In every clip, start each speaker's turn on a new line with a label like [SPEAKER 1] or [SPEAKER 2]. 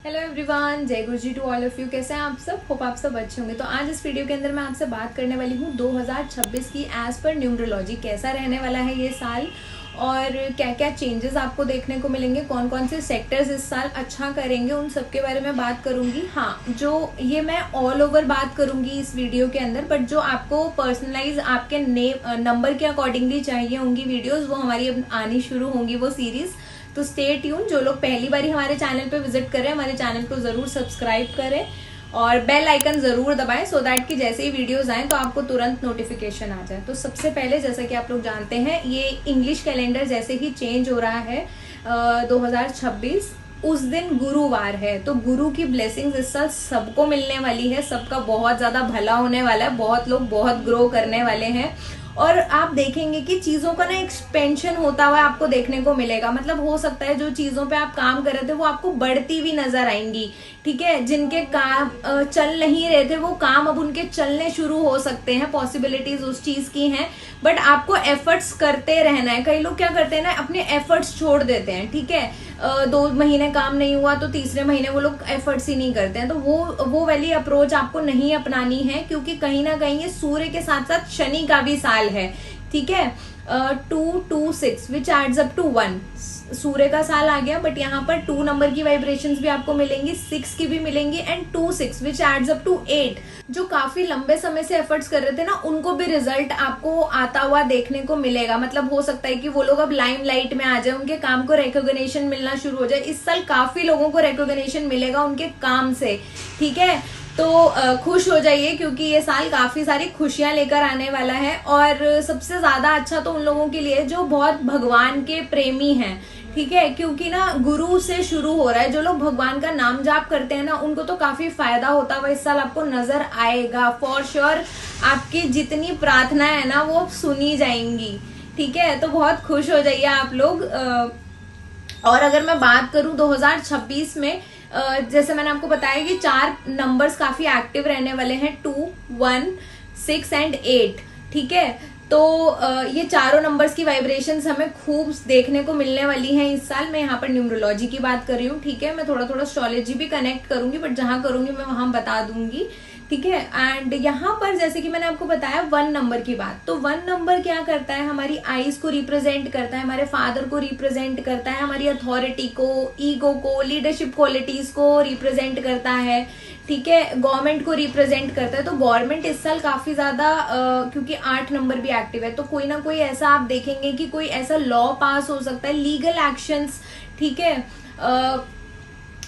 [SPEAKER 1] Hello everyone, जय गुरु जी to all of you. कैसे हैं आप सब? होप आप सब अच्छे होंगे। तो आज इस वीडियो के अंदर मैं आपसे बात करने वाली हूँ 2026 की एज पर न्यूमरोलॉजी कैसा रहने वाला है ये साल, और क्या क्या चेंजेस आपको देखने को मिलेंगे, कौन कौन से सेक्टर्स इस साल अच्छा करेंगे, उन सब के बारे में बात करूंगी। हाँ, जो ये मैं ऑल ओवर बात करूंगी इस वीडियो के अंदर, बट जो आपको पर्सनलाइज आपके नंबर के अकॉर्डिंगली चाहिए होंगी वीडियोज, वो हमारी अब आनी शुरू होंगी वो सीरीज। तो स्टे ट्यून। जो लोग पहली बार हमारे चैनल पे विजिट करें, हमारे चैनल को जरूर सब्सक्राइब करें और बेल आइकन जरूर दबाएं, सो दैट कि जैसे ही वीडियोस आए तो आपको तुरंत नोटिफिकेशन आ जाए। तो सबसे पहले, जैसा कि आप लोग जानते हैं, ये इंग्लिश कैलेंडर जैसे ही चेंज हो रहा है 2026, उस दिन गुरुवार है। तो गुरु की ब्लेसिंग्स इस साल सबको मिलने वाली है, सबका बहुत ज्यादा भला होने वाला है, बहुत लोग बहुत ग्रो करने वाले हैं। और आप देखेंगे कि चीजों का ना एक्सपेंशन होता हुआ आपको देखने को मिलेगा। मतलब हो सकता है जो चीजों पे आप काम कर रहे थे वो आपको बढ़ती हुई नजर आएंगी। ठीक है, जिनके काम चल नहीं रहे थे वो काम अब उनके चलने शुरू हो सकते हैं, पॉसिबिलिटीज उस चीज की हैं। बट आपको एफर्ट्स करते रहना है। कई लोग क्या करते हैं ना, अपने एफर्ट्स छोड़ देते हैं। ठीक है, 2 महीने काम नहीं हुआ तो तीसरे महीने वो लोग एफर्ट्स ही नहीं करते हैं। तो वो वाली अप्रोच आपको नहीं अपनानी है, क्योंकि कहीं ना कहीं ये सूर्य के साथ साथ शनि का भी साल है। ठीक है, 226 विच एड्स अप टू 1, सूर्य का साल आ गया। बट यहाँ पर 2 नंबर की वाइब्रेशंस भी आपको मिलेंगी, 6 की भी मिलेंगी, and 26 which adds up to 8। जो काफी लंबे समय से एफर्ट्स कर रहे थे ना, उनको भी रिजल्ट आपको आता हुआ देखने को मिलेगा। मतलब हो सकता है कि वो लोग अब लाइमलाइट में आ जाए, उनके काम को रिकॉग्निशन मिलना शुरू हो जाए। इस साल काफी लोगों को रिकॉग्निशन मिलेगा उनके काम से। ठीक है, तो खुश हो जाइए, क्योंकि ये साल काफी सारी खुशियां लेकर आने वाला है। और सबसे ज्यादा अच्छा तो उन लोगों के लिए जो बहुत भगवान के प्रेमी हैं। ठीक है, क्योंकि ना गुरु से शुरू हो रहा है। जो लोग भगवान का नाम जाप करते हैं ना, उनको तो काफी फायदा होता हुआ इस साल आपको नजर आएगा फॉर श्योर। आपकी जितनी प्रार्थना है ना वो सुनी जाएंगी। ठीक है, तो बहुत खुश हो जाइए आप लोग। और अगर मैं बात करूं 2026 में, जैसे मैंने आपको बताया कि 4 नंबर्स काफी एक्टिव रहने वाले हैं, 2, 1, 6 एंड 8। ठीक है, तो ये चारों नंबर्स की वाइब्रेशंस हमें खूब देखने को मिलने वाली हैं इस साल। मैं यहाँ पर न्यूमरोलॉजी की बात कर रही हूँ। ठीक है, मैं थोड़ा थोड़ा एस्ट्रोलॉजी भी कनेक्ट करूंगी, बट जहां करूंगी मैं वहां बता दूंगी। ठीक है, एंड यहाँ पर जैसे कि मैंने आपको बताया 1 नंबर की बात, तो 1 नंबर क्या करता है, हमारी आईज को रिप्रेजेंट करता है, हमारे फादर को रिप्रेजेंट करता है, हमारी अथॉरिटी को, ईगो को, लीडरशिप क्वालिटीज को रिप्रेजेंट करता है। ठीक है, गवर्नमेंट को रिप्रेजेंट करता है। तो गवर्नमेंट इस साल काफी ज्यादा, क्योंकि 8 नंबर भी एक्टिव है, तो कोई ना कोई ऐसा आप देखेंगे कि कोई ऐसा लॉ पास हो सकता है, लीगल एक्शंस। ठीक है,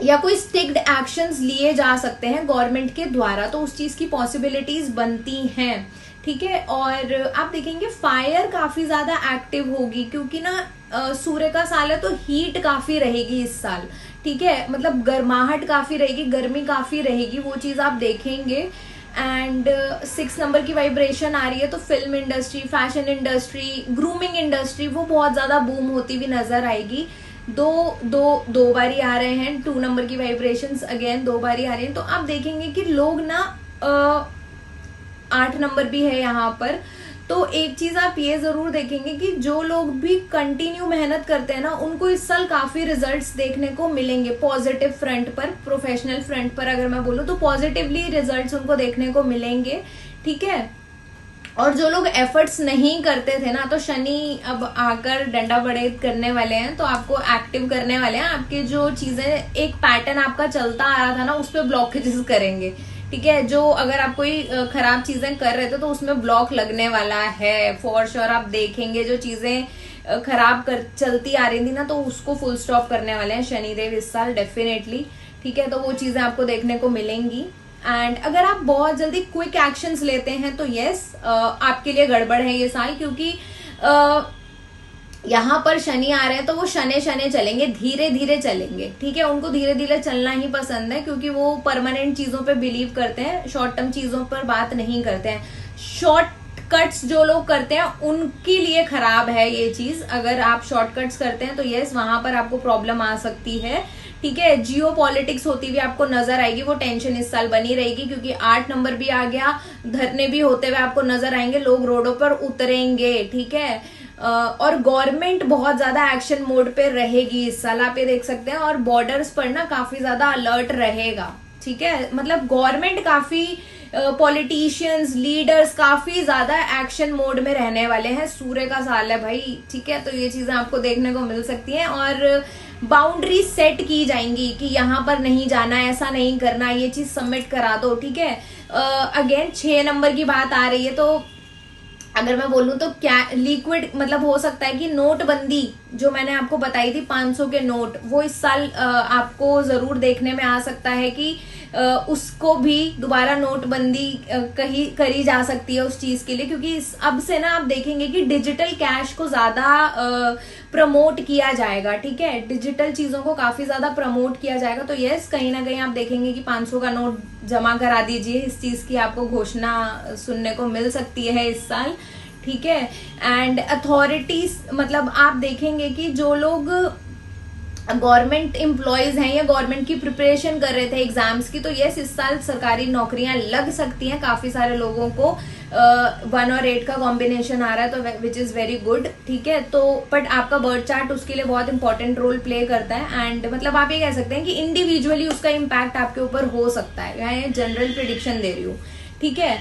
[SPEAKER 1] या कोई स्ट्रिक्ट एक्शंस लिए जा सकते हैं गवर्नमेंट के द्वारा, तो उस चीज की पॉसिबिलिटीज बनती हैं। ठीक है, और आप देखेंगे फायर काफी ज्यादा एक्टिव होगी, क्योंकि ना सूर्य का साल है, तो हीट काफी रहेगी इस साल। ठीक है, मतलब गर्माहट काफी रहेगी, गर्मी काफी रहेगी, वो चीज आप देखेंगे। एंड 6 नंबर की वाइब्रेशन आ रही है, तो film industry, fashion industry, grooming industry, वो बहुत ज्यादा बूम होती हुई नजर आएगी। दो बारी आ रहे हैं 2 नंबर की वाइब्रेशंस, अगेन 2 बारी आ रही हैं। तो आप देखेंगे कि लोग ना 8 नंबर भी है यहाँ पर। तो एक चीज आप ये जरूर देखेंगे कि जो लोग भी कंटिन्यू मेहनत करते हैं ना, उनको इस साल काफी रिजल्ट्स देखने को मिलेंगे पॉजिटिव फ्रंट पर, प्रोफेशनल फ्रंट पर अगर मैं बोलूँ तो पॉजिटिवली रिजल्ट्स उनको देखने को मिलेंगे। ठीक है, और जो लोग एफर्ट्स नहीं करते थे ना, तो शनि अब आकर डंडा बड़े करने वाले हैं, तो आपको एक्टिव करने वाले हैं। आपके जो चीजें, एक पैटर्न आपका चलता आ रहा था ना, उस पर ब्लॉकेजेस करेंगे। ठीक है, जो अगर आप कोई खराब चीजें कर रहे थे तो उसमें ब्लॉक लगने वाला है फॉर श्योर। आप देखेंगे जो चीजें खराब चलती आ रही थी ना, तो उसको फुल स्टॉप करने वाले हैं शनिदेव इस साल डेफिनेटली। ठीक है, तो वो चीजें आपको देखने को मिलेंगी। एंड अगर आप बहुत जल्दी क्विक एक्शंस लेते हैं तो यस, आपके लिए गड़बड़ है ये साल, क्योंकि यहाँ पर शनि आ रहे हैं, तो वो शने शने चलेंगे, धीरे धीरे चलेंगे। ठीक है, उनको धीरे धीरे चलना ही पसंद है, क्योंकि वो परमानेंट चीजों पे बिलीव करते हैं, शॉर्ट टर्म चीजों पर बात नहीं करते हैं। शॉर्टकट्स जो लोग करते हैं उनके लिए खराब है ये चीज। अगर आप शॉर्टकट्स करते हैं तो यस, वहां पर आपको प्रॉब्लम आ सकती है। ठीक है, जियो पॉलिटिक्स होती हुई आपको नजर आएगी, वो टेंशन इस साल बनी रहेगी, क्योंकि 8 नंबर भी आ गया, धरने भी होते हुए आपको नजर आएंगे, लोग रोडों पर उतरेंगे। ठीक है, और गवर्नमेंट बहुत ज्यादा एक्शन मोड पे रहेगी इस साल, आप ये देख सकते हैं। और बॉर्डर्स पर ना काफी ज्यादा अलर्ट रहेगा, ठीक है। मतलब गवर्नमेंट काफी, पॉलिटिशियंस, लीडर्स काफी ज्यादा एक्शन मोड में रहने वाले हैं। सूर्य का साल है भाई, ठीक है, तो ये चीजें आपको देखने को मिल सकती हैं। और बाउंड्री सेट की जाएंगी कि यहाँ पर नहीं जाना, ऐसा नहीं करना, ये चीज सबमिट करा दो, ठीक है। अगेन 6 नंबर की बात आ रही है, तो अगर मैं बोलूं तो क्या लिक्विड मतलब हो सकता है कि नोटबंदी जो मैंने आपको बताई थी 500 के नोट, वो इस साल आपको जरूर देखने में आ सकता है कि उसको भी दोबारा नोटबंदी करी जा सकती है उस चीज के लिए, क्योंकि अब से ना आप देखेंगे कि डिजिटल कैश को ज्यादा प्रमोट किया जाएगा, ठीक है। डिजिटल चीजों को काफी ज्यादा प्रमोट किया जाएगा। तो यस, कहीं ना कहीं आप देखेंगे कि 500 का नोट जमा करा दीजिए, इस चीज की आपको घोषणा सुनने को मिल सकती है इस साल, ठीक है। एंड अथॉरिटीज, मतलब आप देखेंगे कि जो लोग गवर्नमेंट एम्प्लॉयज हैं या गवर्नमेंट की प्रिपरेशन कर रहे थे एग्जाम्स की, तो यस, इस साल सरकारी नौकरियां लग सकती हैं काफी सारे लोगों को। 1 और 8 का कॉम्बिनेशन आ रहा है, तो विच इज वेरी गुड, ठीक है। तो बट आपका बर्थ चार्ट उसके लिए बहुत इंपॉर्टेंट रोल प्ले करता है। एंड मतलब आप ये कह सकते हैं कि इंडिविजुअली उसका इम्पैक्ट आपके ऊपर हो सकता है, मैं जनरल प्रिडिक्शन दे रही हूँ, ठीक है।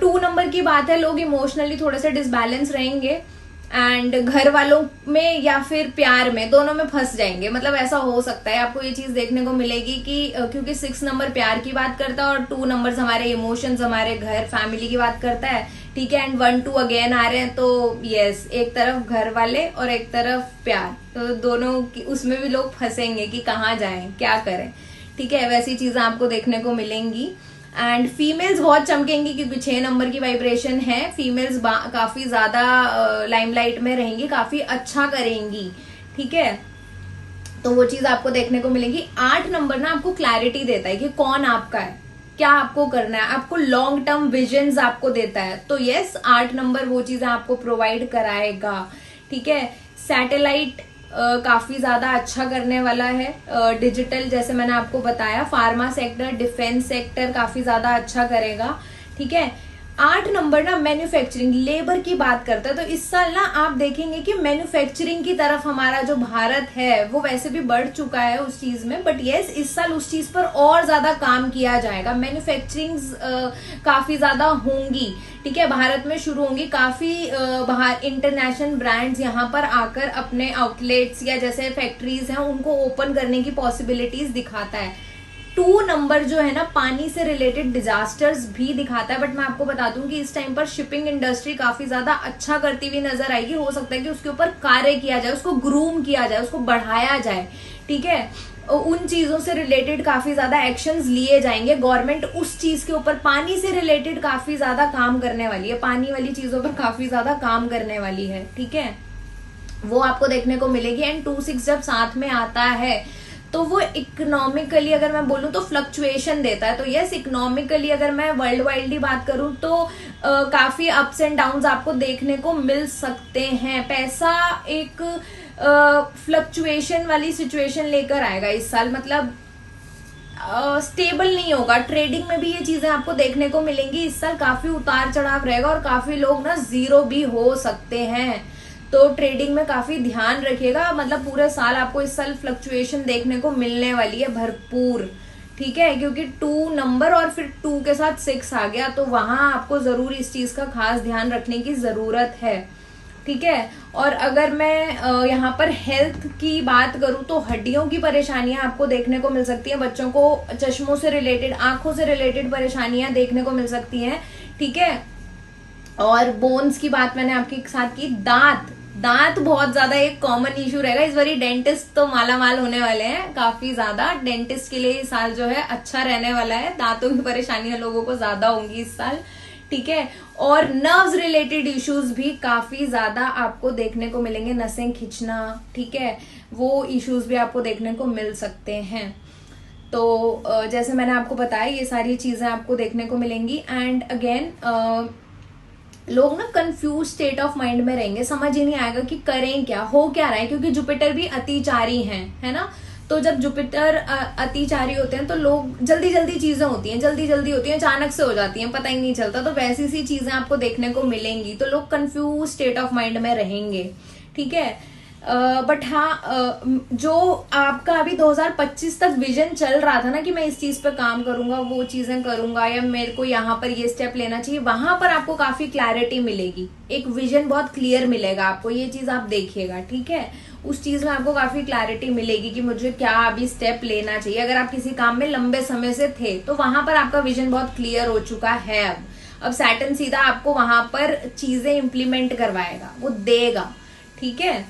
[SPEAKER 1] 2 नंबर की बात है, लोग इमोशनली थोड़े से डिसबैलेंस रहेंगे एंड घर वालों में या फिर प्यार में, दोनों में फंस जाएंगे। मतलब ऐसा हो सकता है, आपको ये चीज देखने को मिलेगी कि क्योंकि 6 नंबर प्यार की बात करता है और 2 नंबर हमारे इमोशंस, हमारे घर, फैमिली की बात करता है, ठीक है। एंड 1 2 अगेन आ रहे हैं, तो यस, एक तरफ घर वाले और एक तरफ प्यार, तो दोनों की उसमें भी लोग फंसेंगे कि कहाँ जाएं, क्या करें, ठीक है। वैसी चीजें आपको देखने को मिलेंगी। एंड फीमेल्स बहुत चमकेंगी क्योंकि 6 नंबर की वाइब्रेशन है। फीमेल्स काफी ज्यादा लाइमलाइट में रहेंगी, काफी अच्छा करेंगी, ठीक है। तो वो चीज आपको देखने को मिलेगी। 8 नंबर ना आपको क्लैरिटी देता है कि कौन आपका है, क्या आपको करना है, आपको लॉन्ग टर्म विजन्स आपको देता है। तो यस, 8 नंबर वो चीजें आपको प्रोवाइड कराएगा, ठीक है। सैटेलाइट काफी ज्यादा अच्छा करने वाला है। डिजिटल जैसे मैंने आपको बताया, फार्मा सेक्टर, डिफेंस सेक्टर काफी ज्यादा अच्छा करेगा, ठीक है। 8 नंबर ना मैन्युफैक्चरिंग, लेबर की बात करता है, तो इस साल ना आप देखेंगे कि मैन्युफैक्चरिंग की तरफ हमारा जो भारत है वो वैसे भी बढ़ चुका है उस चीज में, बट यस, इस साल उस चीज पर और ज्यादा काम किया जाएगा। मैन्युफैक्चरिंग काफी ज्यादा होंगी, ठीक है, भारत में शुरू होंगी। काफी बाहर इंटरनेशनल ब्रांड्स यहाँ पर आकर अपने आउटलेट्स या जैसे फैक्ट्रीज हैं उनको ओपन करने की पॉसिबिलिटीज दिखाता है। 2 नंबर जो है ना पानी से रिलेटेड डिजास्टर्स भी दिखाता है, बट मैं आपको बता दूं कि इस टाइम पर शिपिंग इंडस्ट्री काफी ज्यादा अच्छा करती हुई नजर आएगी। हो सकता है कि उसके ऊपर कार्य किया जाए, उसको ग्रूम किया जाए, उसको बढ़ाया जाए, ठीक है। उन चीजों से रिलेटेड काफी ज्यादा एक्शंस लिए जाएंगे। गवर्नमेंट उस चीज के ऊपर, पानी से रिलेटेड काफी ज्यादा काम करने वाली है, पानी वाली चीजों पर काफी ज्यादा काम करने वाली है, ठीक है, वो आपको देखने को मिलेगी। एंड 2 6 जब साथ में आता है तो वो इकोनॉमिकली अगर मैं बोलूं तो फ्लक्चुएशन देता है। तो यस, इकोनॉमिकली अगर मैं वर्ल्ड वाइडली बात करूं तो काफी अप्स एंड डाउन्स आपको देखने को मिल सकते हैं। पैसा एक फ्लक्चुएशन वाली सिचुएशन लेकर आएगा इस साल, मतलब स्टेबल नहीं होगा। ट्रेडिंग में भी ये चीजें आपको देखने को मिलेंगी इस साल, काफी उतार चढ़ाव रहेगा और काफी लोग ना जीरो भी हो सकते हैं। तो ट्रेडिंग में काफी ध्यान रखिएगा। मतलब पूरे साल आपको इस साल फ्लक्चुएशन देखने को मिलने वाली है भरपूर, ठीक है, क्योंकि 2 नंबर और फिर 2 के साथ 6 आ गया, तो वहां आपको जरूर इस चीज का खास ध्यान रखने की जरूरत है, ठीक है। और अगर मैं यहाँ पर हेल्थ की बात करूँ तो हड्डियों की परेशानियां आपको देखने को मिल सकती है। बच्चों को चश्मों से रिलेटेड, आंखों से रिलेटेड परेशानियां देखने को मिल सकती हैं, ठीक है। और बोन्स की बात मैंने आपके साथ की। दांत बहुत ज्यादा एक कॉमन इशू रहेगा इस बारी। डेंटिस्ट तो माला माल होने वाले हैं काफी ज्यादा। डेंटिस्ट के लिए इस साल जो है अच्छा रहने वाला है। दांतों की परेशानियां लोगों को ज्यादा होंगी इस साल, ठीक है। और नर्व्स रिलेटेड इश्यूज भी काफी ज्यादा आपको देखने को मिलेंगे। नसें खिंचना, ठीक है, वो इश्यूज भी आपको देखने को मिल सकते हैं। तो जैसे मैंने आपको बताया ये सारी चीजें आपको देखने को मिलेंगी। एंड अगेन लोग ना कंफ्यूज स्टेट ऑफ माइंड में रहेंगे, समझ ही नहीं आएगा कि करें क्या, हो क्या रहा है, क्योंकि जुपिटर भी अतिचारी है ना। तो जब जुपिटर अतिचारी होते हैं तो लोग जल्दी जल्दी चीजें होती हैं, जल्दी जल्दी होती हैं, अचानक से हो जाती हैं, पता ही नहीं चलता। तो वैसी सी चीजें आपको देखने को मिलेंगी, तो लोग कंफ्यूज स्टेट ऑफ माइंड में रहेंगे, ठीक है। बट हाँ, जो आपका अभी 2025 तक विजन चल रहा था ना कि मैं इस चीज पे काम करूंगा, वो चीजें करूंगा, या मेरे को यहाँ पर ये स्टेप लेना चाहिए, वहां पर आपको काफी क्लैरिटी मिलेगी, एक विजन बहुत क्लियर मिलेगा आपको। ये चीज आप देखिएगा, ठीक है। उस चीज में आपको काफी क्लैरिटी मिलेगी कि मुझे क्या अभी स्टेप लेना चाहिए। अगर आप किसी काम में लंबे समय से थे तो वहां पर आपका विजन बहुत क्लियर हो चुका है। अब सैटर्न सीधा आपको वहां पर चीजें इंप्लीमेंट करवाएगा, वो देगा, ठीक है।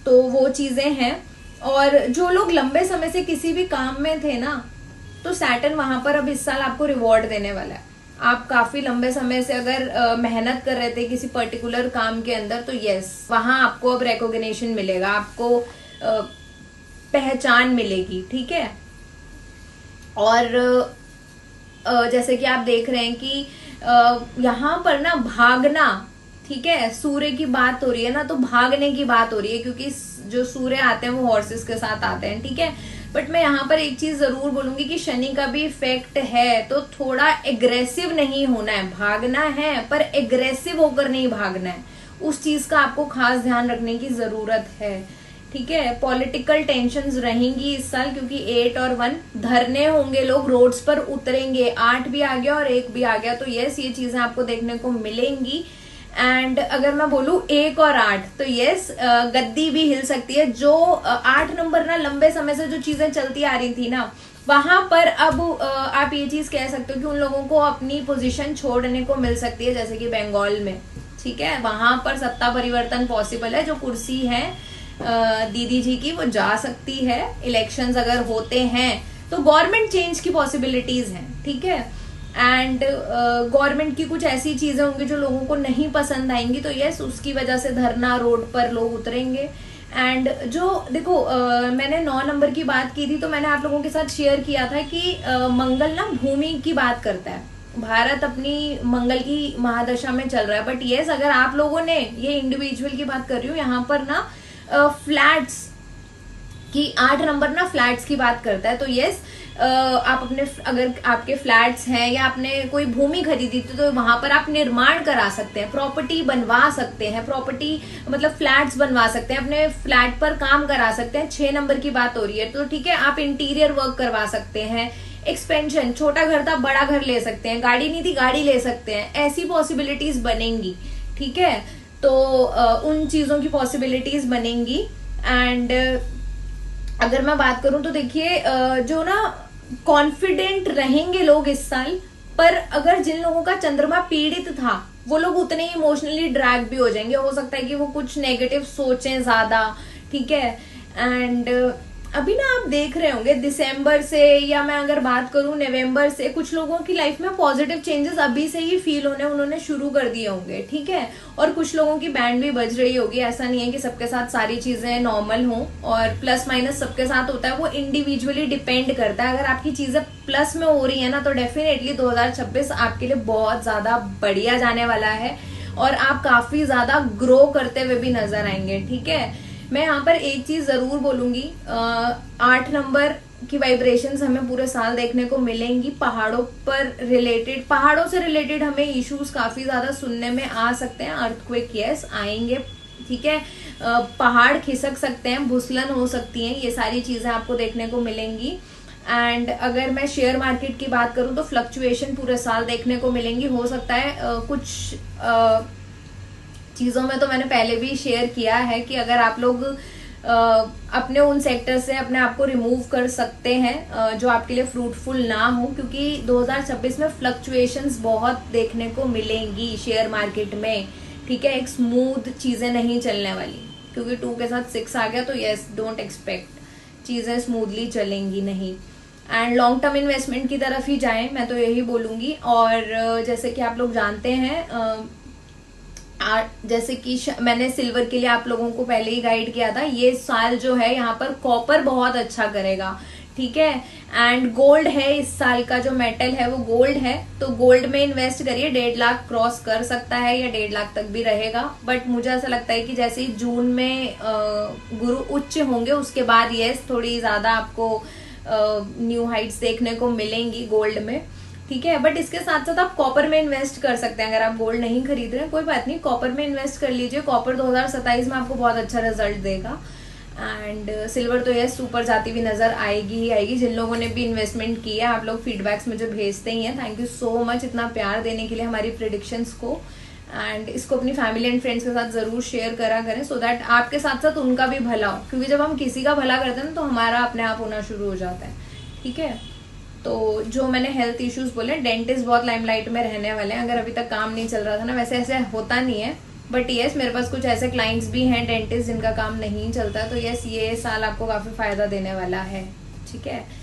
[SPEAKER 1] तो वो चीजें हैं। और जो लोग लंबे समय से किसी भी काम में थे ना, तो सैटर्न वहां पर अब इस साल आपको रिवॉर्ड देने वाला है। आप काफी लंबे समय से अगर मेहनत कर रहे थे किसी पर्टिकुलर काम के अंदर, तो यस, वहां आपको अब रिकॉग्निशन मिलेगा, आपको पहचान मिलेगी, ठीक है। और जैसे कि आप देख रहे हैं कि यहाँ पर ना भागना, ठीक है, सूर्य की बात हो रही है ना, तो भागने की बात हो रही है, क्योंकि जो सूर्य आते हैं वो हॉर्सेस के साथ आते हैं, ठीक है। बट मैं यहाँ पर एक चीज जरूर बोलूंगी कि शनि का भी इफेक्ट है, तो थोड़ा एग्रेसिव नहीं होना है, भागना है पर एग्रेसिव होकर नहीं भागना है, उस चीज का आपको खास ध्यान रखने की जरूरत है, ठीक है। पॉलिटिकल टेंशंस रहेंगी इस साल, क्योंकि 8 और 1 धरने होंगे, लोग रोड्स पर उतरेंगे, 8 भी आ गया और 1 भी आ गया, तो यस, ये चीजें आपको देखने को मिलेंगी। एंड अगर मैं बोलूं 1 और 8, तो यस, गद्दी भी हिल सकती है। जो 8 नंबर ना लंबे समय से जो चीजें चलती आ रही थी ना, वहां पर अब आप ये चीज कह सकते हो कि उन लोगों को अपनी पोजीशन छोड़ने को मिल सकती है, जैसे कि बंगाल में, ठीक है, वहां पर सत्ता परिवर्तन पॉसिबल है। जो कुर्सी है दीदी जी की, वो जा सकती है। इलेक्शंस अगर होते हैं तो गवर्नमेंट चेंज की पॉसिबिलिटीज हैं, ठीक है। एंड गवर्नमेंट की कुछ ऐसी चीजें होंगी जो लोगों को नहीं पसंद आएंगी, तो यस, उसकी वजह से धरना रोड पर लोग उतरेंगे। एंड जो देखो, मैंने 9 नंबर की बात की थी, तो मैंने आप लोगों के साथ शेयर किया था कि मंगल ना भूमि की बात करता है, भारत अपनी मंगल की महादशा में चल रहा है। बट यस, अगर आप लोगों ने, ये इंडिविजुअल की बात कर रही हूँ यहाँ पर ना, फ्लैट्स की 8 नंबर ना फ्लैट्स की बात करता है, तो यस, आप अपने, अगर आपके फ्लैट्स हैं या आपने कोई भूमि खरीदी थी, तो वहां पर आप निर्माण करा सकते हैं, प्रॉपर्टी बनवा सकते हैं, प्रॉपर्टी मतलब फ्लैट्स बनवा सकते हैं, अपने फ्लैट पर काम करा सकते हैं। 6 नंबर की बात हो रही है, तो ठीक है, आप इंटीरियर वर्क करवा सकते हैं, एक्सपेंशन, छोटा घर था बड़ा घर ले सकते हैं, गाड़ी नहीं थी गाड़ी ले सकते हैं, ऐसी पॉसिबिलिटीज बनेंगी, ठीक है। तो उन चीजों की पॉसिबिलिटीज बनेंगी। एंड अगर मैं बात करूं तो देखिए, जो ना कॉन्फिडेंट रहेंगे लोग इस साल, पर अगर जिन लोगों का चंद्रमा पीड़ित था, वो लोग उतने ही इमोशनली ड्रैग भी हो जाएंगे। हो सकता है कि वो कुछ नेगेटिव सोचें ज्यादा, ठीक है। एंड अभी ना आप देख रहे होंगे दिसंबर से, या मैं अगर बात करूं नवंबर से, कुछ लोगों की लाइफ में पॉजिटिव चेंजेस अभी से ही फील होने उन्होंने शुरू कर दिए होंगे, ठीक है। और कुछ लोगों की बैंड भी बज रही होगी। ऐसा नहीं है कि सबके साथ सारी चीजें नॉर्मल हों, और प्लस माइनस सबके साथ होता है, वो इंडिविजुअली डिपेंड करता है। अगर आपकी चीजें प्लस में हो रही है ना, तो डेफिनेटली 2026 आपके लिए बहुत ज्यादा बढ़िया जाने वाला है, और आप काफी ज्यादा ग्रो करते हुए भी नजर आएंगे, ठीक है। मैं यहाँ पर एक चीज जरूर बोलूंगी, 8 नंबर की वाइब्रेशंस हमें पूरे साल देखने को मिलेंगी। पहाड़ों से रिलेटेड हमें इश्यूज काफी ज्यादा सुनने में आ सकते हैं। अर्थक्वेक यस आएंगे, ठीक है, पहाड़ खिसक सकते हैं, भूस्खलन हो सकती हैं, ये सारी चीजें आपको देखने को मिलेंगी। एंड अगर मैं शेयर मार्केट की बात करूं तो फ्लक्चुएशन पूरे साल देखने को मिलेंगी। हो सकता है कुछ चीजों में तो मैंने पहले भी शेयर किया है कि अगर आप लोग अपने उन सेक्टर से अपने आप को रिमूव कर सकते हैं जो आपके लिए फ्रूटफुल ना हो, क्योंकि 2026 में फ्लक्चुएशंस बहुत देखने को मिलेंगी शेयर मार्केट में, ठीक है। एक स्मूथ चीजें नहीं चलने वाली, क्योंकि 2 के साथ 6 आ गया, तो यस, डोंट एक्सपेक्ट चीजें स्मूथली चलेंगी नहीं। एंड लॉन्ग टर्म इन्वेस्टमेंट की तरफ ही जाएं, मैं तो यही बोलूंगी। और जैसे कि आप लोग जानते हैं, जैसे कि मैंने सिल्वर के लिए आप लोगों को पहले ही गाइड किया था, ये साल जो है यहाँ पर कॉपर बहुत अच्छा करेगा, ठीक है। एंड गोल्ड है, इस साल का जो मेटल है वो गोल्ड है, तो गोल्ड में इन्वेस्ट करिए। 1.5 लाख क्रॉस कर सकता है या 1.5 लाख तक भी रहेगा, बट मुझे ऐसा लगता है कि जैसे ही जून में गुरु उच्च होंगे उसके बाद यस थोड़ी ज्यादा आपको न्यू हाइट्स देखने को मिलेंगी गोल्ड में, ठीक है। बट इसके साथ साथ आप कॉपर में इन्वेस्ट कर सकते हैं। अगर आप गोल्ड नहीं खरीद रहे हैं कोई बात नहीं, कॉपर में इन्वेस्ट कर लीजिए। कॉपर 2027 में आपको बहुत अच्छा रिजल्ट देगा। एंड सिल्वर तो यस ऊपर जाती हुई नजर आएगी ही आएगी। जिन लोगों ने भी इन्वेस्टमेंट किया है, आप लोग फीडबैक्स मुझे भेजते ही हैं, थैंक यू सो मच इतना प्यार देने के लिए हमारी प्रिडिक्शंस को। एंड इसको अपनी फैमिली एंड फ्रेंड्स के साथ जरूर शेयर करा करें, सो दैट आपके साथ साथ उनका भी भला हो, क्योंकि जब हम किसी का भला करते हैं ना तो हमारा अपने आप होना शुरू हो जाता है, ठीक है। तो जो मैंने हेल्थ इश्यूज बोले, डेंटिस्ट बहुत लाइमलाइट में रहने वाले हैं। अगर अभी तक काम नहीं चल रहा था ना, वैसे ऐसे होता नहीं है, बट यस मेरे पास कुछ ऐसे क्लाइंट्स भी हैं डेंटिस्ट जिनका काम नहीं चलता, तो यस ये साल आपको काफी फायदा देने वाला है, ठीक है।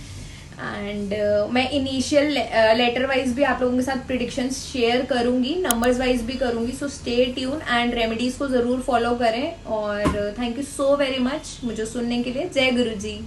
[SPEAKER 1] एंड मैं इनिशियल लेटर वाइज भी आप लोगों के साथ प्रिडिक्शंस शेयर करूंगी, नंबर्स वाइज भी करूंगी, so stay tune and remedies को जरूर फॉलो करें। और thank you so very much मुझे सुनने के लिए। जय गुरु जी।